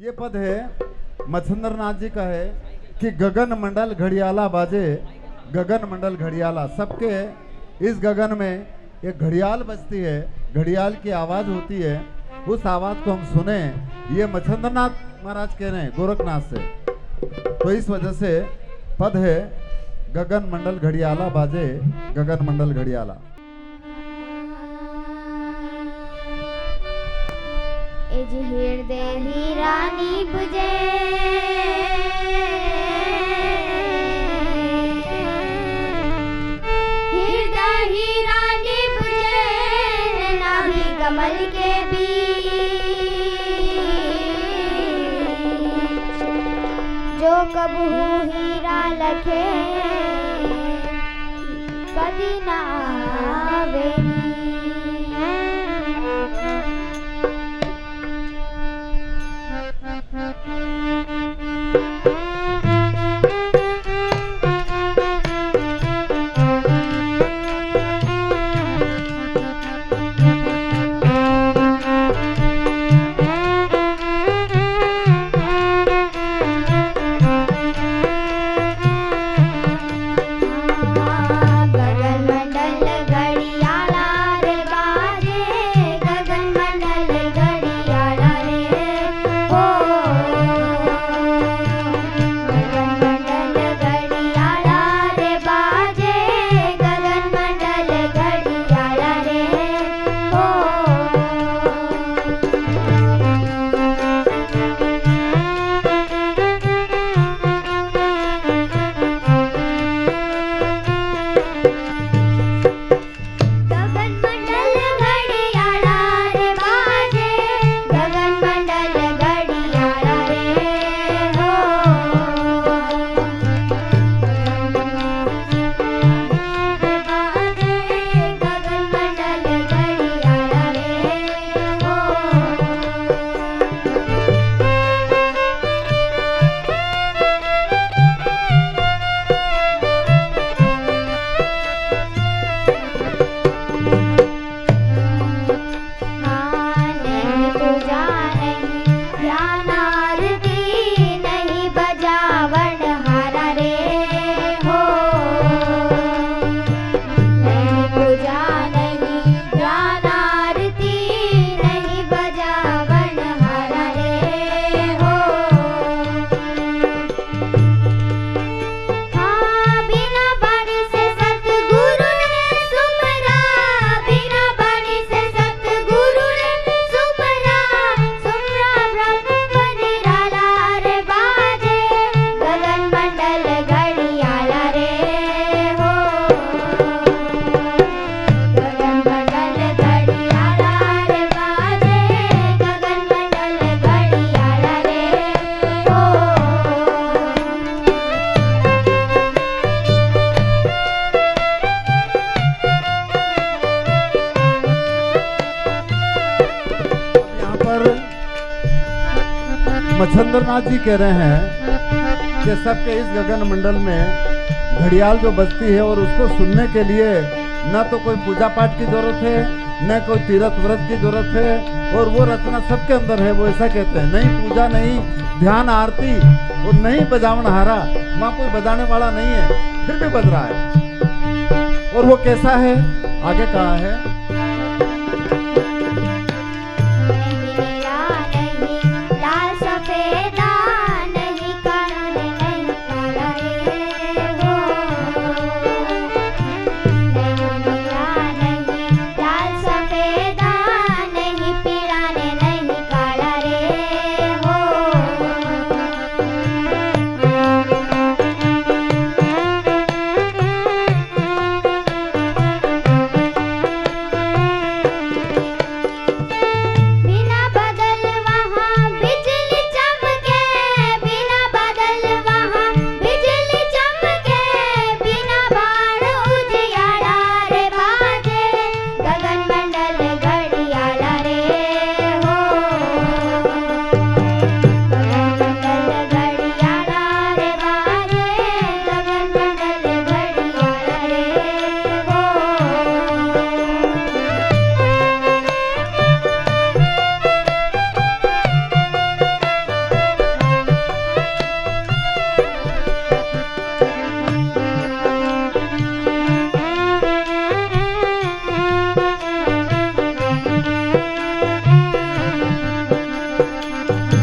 ये पद है मच्छिंद्र नाथ जी का है कि गगन मंडल घड़ियाला बाजे, गगन मंडल घड़ियाला। सबके इस गगन में एक घड़ियाल बजती है, घड़ियाल की आवाज होती है, उस आवाज को हम सुने। ये मच्छिंद्र नाथ महाराज कह रहे हैं गोरखनाथ से, तो इस वजह से पद है गगन मंडल घड़ियाला बाजे, गगन मंडल घड़ियाला। हृदय हीरानी बुझे हृदय हीरानी बुझे नाभि कमल के बीच जो कबहू हीरा लखे कदी ना आवे। मच्छिंद्र नाथ जी कह रहे हैं कि सबके इस गगन मंडल में घड़ियाल जो बजती है और उसको सुनने के लिए न तो कोई पूजा पाठ की जरूरत है, न कोई तीर्थ व्रत की जरूरत है, और वो रचना सबके अंदर है। वो ऐसा कहते हैं, नहीं पूजा, नहीं ध्यान आरती और नहीं बजावन हारा। वहाँ कोई बजाने वाला नहीं है, फिर भी बज रहा है। और वो कैसा है, आगे कहा है, रे